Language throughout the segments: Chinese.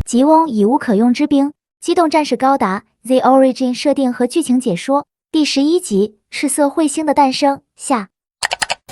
吉翁已无可用之兵，机动战士高达 The Origin 设定和剧情解说第11集赤色彗星的诞生下。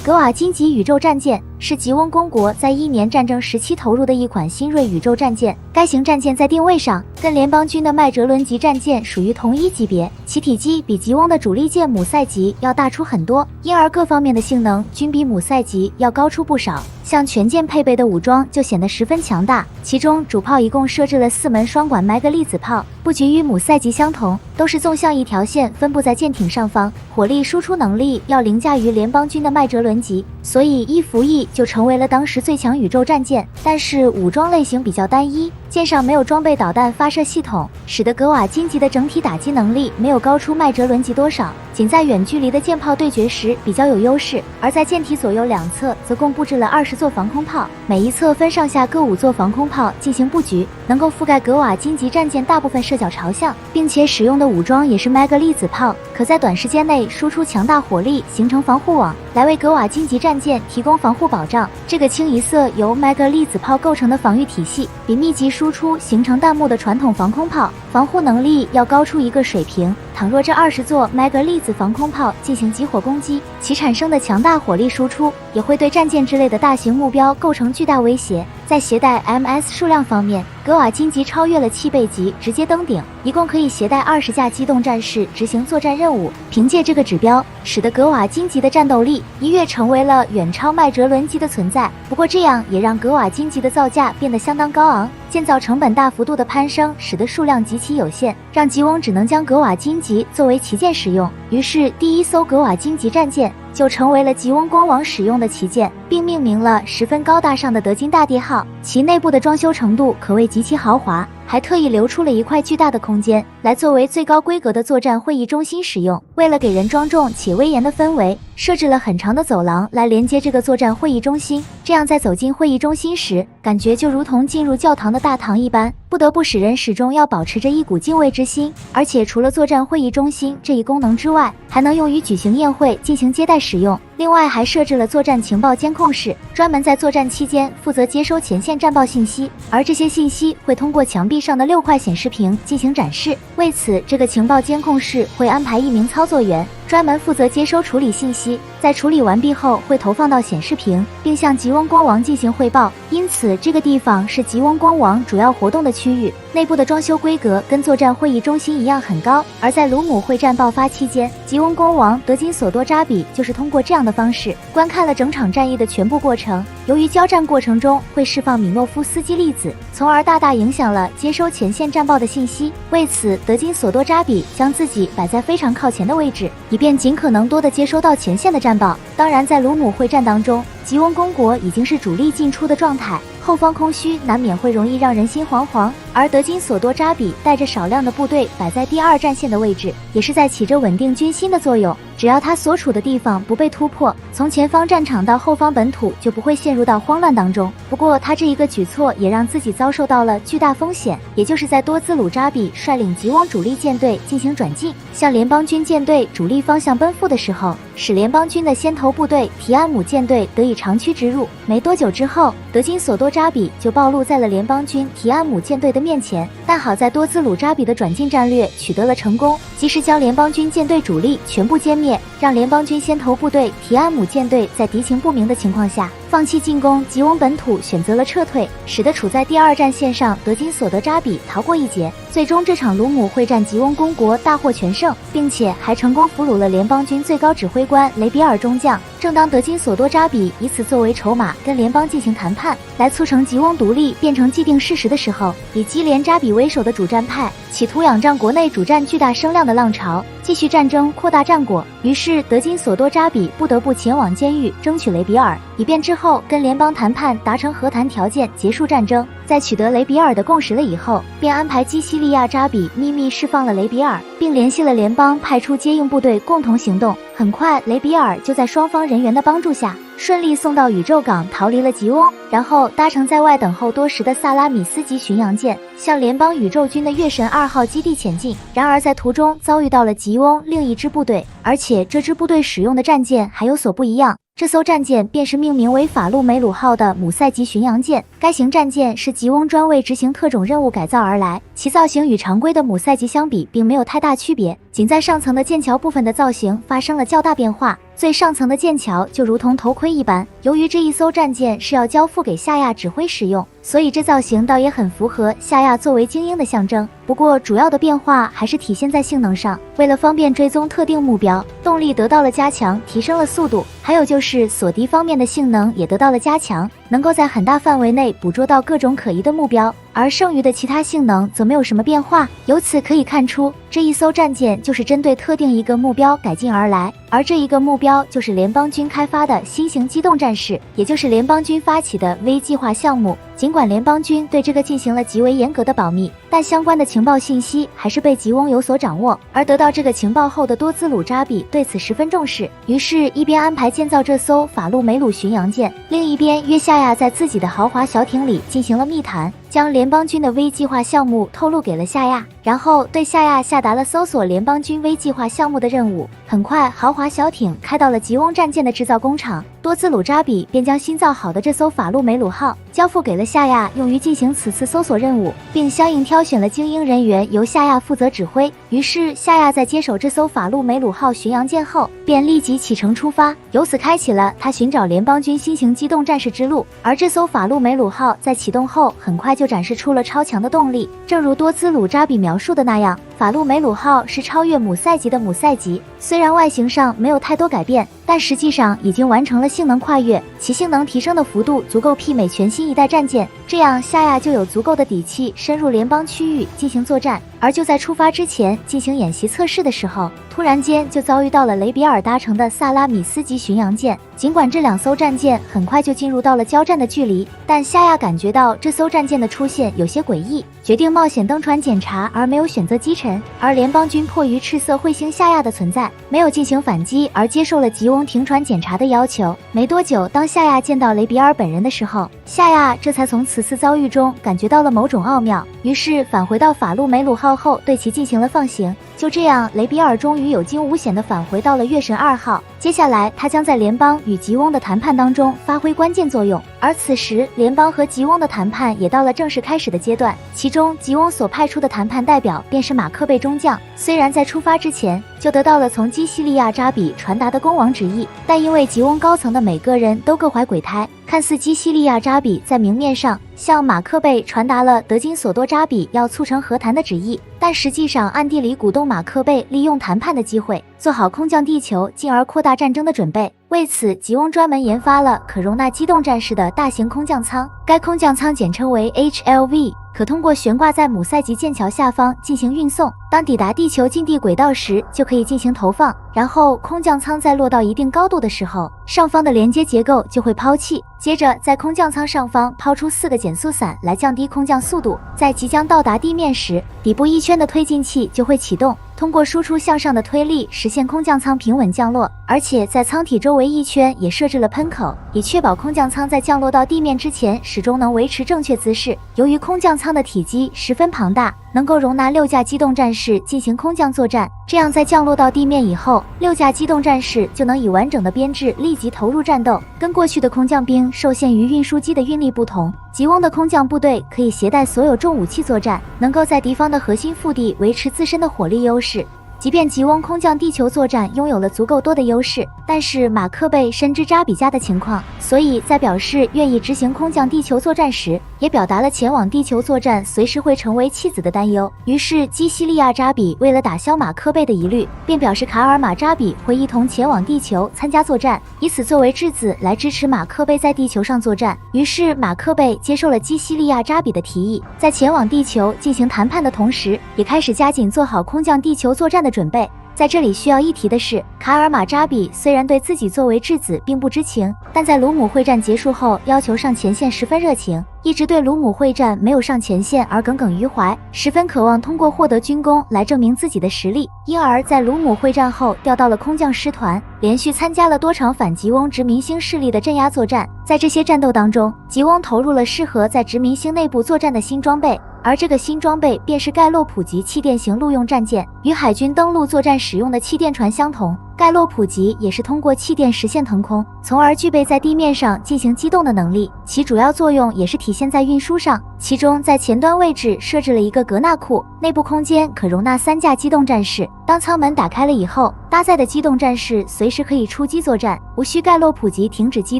格瓦金级宇宙战舰是吉翁公国在1年战争时期投入的一款新锐宇宙战舰。该型战舰在定位上跟联邦军的麦哲伦级战舰属于同一级别，其体积比吉翁的主力舰姆塞级要大出很多，因而各方面的性能均比姆塞级要高出不少。像全舰配备的武装就显得十分强大，其中主炮一共设置了4门双管麦格粒子炮，布局与姆塞级相同，都是纵向一条线分布在舰艇上方，火力输出能力要凌驾于联邦军的麦哲伦级，所以伊服役就成为了当时最强宇宙战舰。但是武装类型比较单一，舰上没有装备导弹发射系统，使得格瓦金级的整体打击能力没有高出麦哲伦级多少，仅在远距离的舰炮对决时比较有优势。而在舰体左右两侧则共布置了20座防空炮，每一侧分上下各5座防空炮进行布局，能够覆盖格瓦金级战舰大部分射角朝向，并且使用的武装也是麦格粒子炮，可在短时间内输出强大火力，形成防护网，来为格瓦金级战舰提供防护保障。这个清一色由麦格粒子炮构成的防御体系，比密集输出形成弹幕的传统防空炮防护能力要高出一个水平。倘若这20座麦格粒子防空炮进行集火攻击，其产生的强大火力输出也会对战舰之类的大型目标构成巨大威胁。在携带 MS 数量方面，格瓦金级超越了7倍级，直接登顶，一共可以携带20架机动战士执行作战任务。凭借这个指标，使得格瓦金级的战斗力一跃成为了远超麦哲伦级的存在。不过这样也让格瓦金级的造价变得相当高昂，建造成本大幅度的攀升，使得数量极其有限，让吉翁只能将格瓦金级作为旗舰使用。于是第1艘格瓦金级战舰就成为了吉翁光王使用的旗舰，并命名了十分高大上的德金大帝号。其内部的装修程度可谓极其豪华，还特意留出了一块巨大的空间来作为最高规格的作战会议中心使用。为了给人庄重且威严的氛围，设置了很长的走廊来连接这个作战会议中心，这样在走进会议中心时，感觉就如同进入教堂的大堂一般，不得不使人始终要保持着一股敬畏之心。而且除了作战会议中心这一功能之外，还能用于举行宴会进行接待使用。另外还设置了作战情报监控室，专门在作战期间负责接收前线战报信息，而这些信息会通过墙壁上的6块显示屏进行展示。为此，这个情报监控室会安排1名操作员，专门负责接收处理信息，在处理完毕后会投放到显示屏，并向吉翁光王进行汇报。因此这个地方是吉翁光王主要活动的区域，内部的装修规格跟作战会议中心一样很高。而在卢姆会战爆发期间，吉翁光王德金索多扎比就是通过这样的方式观看了整场战役的全部过程。由于交战过程中会释放米诺夫斯基粒子，从而大大影响了接收前线战报的信息，为此德金索多扎比将自己摆在非常靠前的位置，以便尽可能多的接收到前线的战报。当然在卢姆会战当中，吉翁公国已经是主力进出的状态，后方空虚难免会容易让人心惶惶，而德金索多扎比带着少量的部队摆在第2战线的位置，也是在起着稳定军心的作用。只要他所处的地方不被突破，从前方战场到后方本土就不会陷入到慌乱当中。不过他这一个举措也让自己遭受到了巨大风险，也就是在多兹鲁扎比率领吉翁主力舰队进行转进，向联邦军舰队主力方向奔赴的时候，使联邦军的先头部队提安姆舰队得以长驱直入。没多久之后，德金索多扎比就暴露在了联邦军提安姆舰队的面前，但好在多兹鲁扎比的转进战略取得了成功，及时将联邦军舰队主力全部歼灭，让联邦军先头部队提安姆舰队在敌情不明的情况下放弃进攻吉翁本土，选择了撤退，使得处在第2战线上德金索德扎比逃过一劫。最终这场卢姆会战吉翁公国大获全胜，并且还成功俘虏了联邦军最高指挥官雷比尔中将。正当德金索多扎比以此作为筹码跟联邦进行谈判，来促成吉翁独立变成既定事实的时候，以基连扎比为首的主战派企图仰仗国内主战巨大声量的浪潮，继续战争扩大战果。于是德金索多扎比不得不前往监狱争取雷比尔，以便之后跟联邦谈判达成和谈条件，结束战争。在取得雷比尔的共识了以后，便安排基西利亚扎比秘密释放了雷比尔，并联系了联邦派出接应部队共同行动。很快雷比尔就在双方人员的帮助下顺利送到宇宙港，逃离了吉翁，然后搭乘在外等候多时的萨拉米斯级巡洋舰向联邦宇宙军的月神2号基地前进。然而在途中遭遇到了吉翁另一支部队，而且这支部队使用的战舰还有所不一样。这艘战舰便是命名为法路梅鲁号的姆塞级巡洋舰。该型战舰是吉翁专为执行特种任务改造而来，其造型与常规的姆塞级相比并没有太大区别，仅在上层的舰桥部分的造型发生了较大变化。最上层的舰桥就如同头盔一般，由于这一艘战舰是要交付给夏亚指挥使用，所以这造型倒也很符合夏亚作为精英的象征。不过主要的变化还是体现在性能上，为了方便追踪特定目标，动力得到了加强，提升了速度，还有就是锁敌方面的性能也得到了加强，能够在很大范围内捕捉到各种可疑的目标，而剩余的其他性能则没有什么变化。由此可以看出，这一艘战舰就是针对特定一个目标改进而来，而这一个目标就是联邦军开发的新型机动战士，也就是联邦军发起的 V 计划项目。尽管联邦军对这个进行了极为严格的保密，但相关的情报信息还是被吉翁有所掌握。而得到这个情报后的多兹鲁扎比对此十分重视，于是一边安排建造这艘法路梅鲁巡洋舰，另一边约夏亚在自己的豪华小艇里进行了密谈，将联邦军的 V 计划项目透露给了夏亚，然后对夏亚下达了搜索联邦军 V 计划项目的任务。很快，豪华小艇开到了吉翁战舰的制造工厂，多兹鲁扎比便将新造好的这艘法路梅鲁号交付给了夏亚，用于进行此次搜索任务，并相应挑选了精英人员由夏亚负责指挥。于是夏亚在接手这艘法路梅鲁号巡洋舰后，便立即启程出发，由此开启了他寻找联邦军新型机动战士之路。而这艘法路梅鲁号在启动后，很快就展示出了超强的动力。正如多兹鲁扎比描述的那样，法路梅鲁号是超越姆塞级的姆塞级，虽然外形上没有太多改变，但实际上已经完成了性能跨越，其性能提升的幅度足够媲美全新一代战舰，这样夏亚就有足够的底气深入联邦区域进行作战。而就在出发之前进行演习测试的时候，突然间就遭遇到了雷比尔搭乘的萨拉米斯级巡洋舰。尽管这两艘战舰很快就进入到了交战的距离，但夏亚感觉到这艘战舰的出现有些诡异，决定冒险登船检查，而没有选择击沉。而联邦军迫于赤色彗星夏亚的存在，没有进行反击，而接受了吉翁停船检查的要求。没多久，当夏亚见到雷比尔本人的时候，夏亚这才从此次遭遇中感觉到了某种奥妙，于是返回到法路梅鲁号后对其进行了放行。就这样，雷比尔终于有惊无险地返回到了月神2号。接下来他将在联邦与吉翁的谈判当中发挥关键作用，而此时联邦和吉翁的谈判也到了正式开始的阶段，其中吉翁所派出的谈判代表便是马克贝中将。虽然在出发之前就得到了从基西利亚扎比传达的攻王旨意，但因为吉翁高层的每个人都各怀鬼胎，看似基西利亚扎比在明面上向马克贝传达了德金索多扎比要促成和谈的旨意，但实际上暗地里鼓动马克贝利用谈判的机会做好空降地球进而扩大战争的准备。为此，吉翁专门研发了可容纳机动战士的大型空降舱，该空降舱简称为 HLV， 可通过悬挂在姆塞级舰桥下方进行运送，当抵达地球近地轨道时就可以进行投放，然后空降舱在落到一定高度的时候，上方的连接结构就会抛弃，接着在空降舱上方抛出4个减速伞来降低空降速度，在即将到达地面时，底部一圈的推进器就会启动，通过输出向上的推力实现空降舱平稳降落，而且在舱体周围一圈也设置了喷口，以确保空降舱在降落到地面之前始终能维持正确姿势。由于空降舱的体积十分庞大，能够容纳6架机动战士进行空降作战，这样在降落到地面以后，6架机动战士就能以完整的编制立即投入战斗。跟过去的空降兵受限于运输机的运力不同，吉翁的空降部队可以携带所有重武器作战，能够在敌方的核心腹地维持自身的火力优势。即便吉翁空降地球作战拥有了足够多的优势，但是马克贝深知扎比加的情况，所以在表示愿意执行空降地球作战时，也表达了前往地球作战随时会成为弃子的担忧。于是基西利亚扎比为了打消马克贝的疑虑，便表示卡尔马扎比会一同前往地球参加作战，以此作为质子来支持马克贝在地球上作战。于是马克贝接受了基西利亚扎比的提议，在前往地球进行谈判的同时，也开始加紧做好空降地球作战的准备。在这里需要一提的是，卡尔马扎比虽然对自己作为质子并不知情，但在卢姆会战结束后要求上前线十分热情，一直对卢姆会战没有上前线而耿耿于怀，十分渴望通过获得军功来证明自己的实力，因而在卢姆会战后调到了空降师团，连续参加了多场反吉翁殖民星势力的镇压作战。在这些战斗当中，吉翁投入了适合在殖民星内部作战的新装备，而这个新装备便是盖洛普级气垫型陆用战舰，与海军登陆作战使用的气垫船相同。盖洛普级也是通过气垫实现腾空，从而具备在地面上进行机动的能力。其主要作用也是体现在运输上，其中在前端位置设置了一个格纳库，内部空间可容纳3架机动战士。当舱门打开了以后，搭载的机动战士随时可以出击作战，无需盖洛普级停止机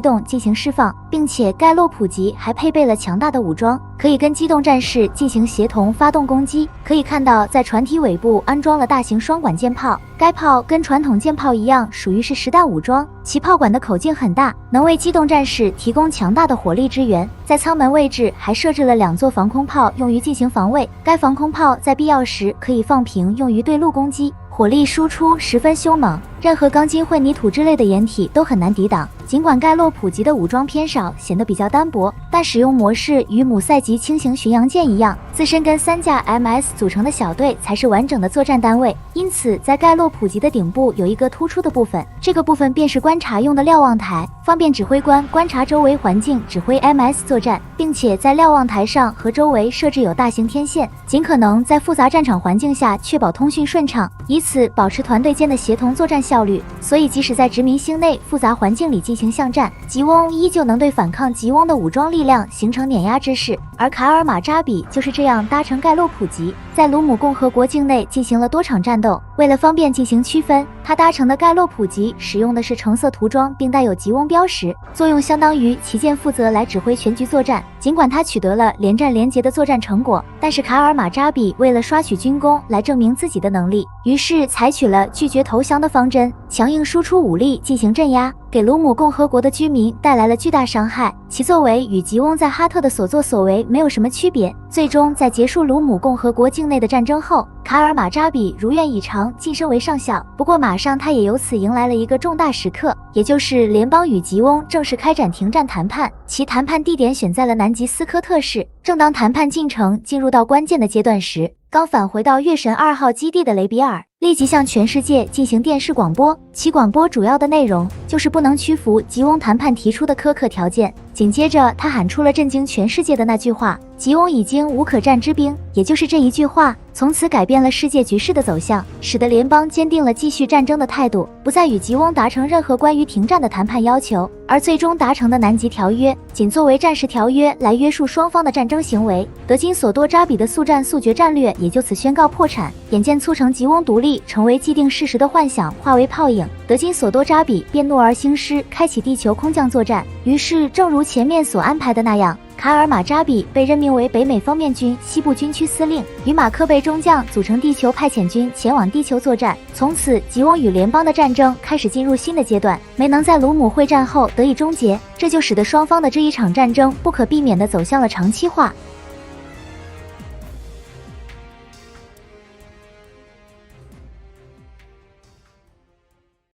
动进行释放，并且盖洛普级还配备了强大的武装，可以跟机动战士进行协同发动攻击。可以看到，在船体尾部安装了大型双管舰炮，该炮跟传统舰炮一样，属于是实弹武装，其炮管的口径很大，能为机动战士提供强大的火力支援。在舱门位置还设置了2座防空炮，用于进行防卫。该防空炮在必要时可以放平，用于对陆攻击，火力输出十分凶猛，任何钢筋混凝土之类的掩体都很难抵挡。尽管盖洛普级的武装偏少，显得比较单薄，但使用模式与姆塞级轻型巡洋舰一样，自身跟3架 MS 组成的小队才是完整的作战单位。因此，在盖洛普级的顶部有一个突出的部分，这个部分便是观察用的瞭望台，方便指挥官观察周围环境，指挥 MS 作战，并且在瞭望台上和周围设置有大型天线，尽可能在复杂战场环境下确保通讯顺畅，以此保持团队间的协同作战效率。所以，即使在殖民星内复杂环境里进行巷战，吉翁依旧能对反抗吉翁的武装力量形成碾压之势。而卡尔马扎比就是这样搭乘盖洛普级，在卢姆共和国境内进行了多场战斗。为了方便进行区分，他搭乘的盖洛普级使用的是橙色涂装，并带有吉翁标识，作用相当于旗舰负责来指挥全局作战。尽管他取得了连战连捷的作战成果，但是卡尔马扎比为了刷取军功来证明自己的能力，于是采取了拒绝投降的方针，强硬输出武力进行镇压，给卢姆共和国的居民带来了巨大伤害。其作为与吉翁在哈特的所作所为没有什么区别。最终在结束卢姆共和国境内的战争后，卡尔马扎比如愿以偿晋升为上校。不过马上他也由此迎来了一个重大时刻，也就是联邦与吉翁正式开展停战谈判，其谈判地点选在了南极斯科特市。正当谈判进程进入到关键的阶段时，刚返回到月神2号基地的雷比尔立即向全世界进行电视广播，其广播主要的内容就是不能屈服吉翁谈判提出的苛刻条件。紧接着他喊出了震惊全世界的那句话：吉翁已经无可战之兵。也就是这一句话，从此改变了世界局势的走向，使得联邦坚定了继续战争的态度，不再与吉翁达成任何关于停战的谈判要求。而最终达成的南极条约仅作为战时条约来约束双方的战争行为，德金索多扎比的速战速决战略也就此宣告破产。眼见促成吉翁独立成为既定事实的幻想化为泡影，德金索多扎比便怒而兴师，开启地球空降作战。于是正如前面所安排的那样，卡尔马扎比被任命为北美方面军西部军区司令，与马克贝中将组成地球派遣军前往地球作战。从此吉翁与联邦的战争开始进入新的阶段，没能在卢姆会战后得以终结，这就使得双方的这一场战争不可避免地走向了长期化。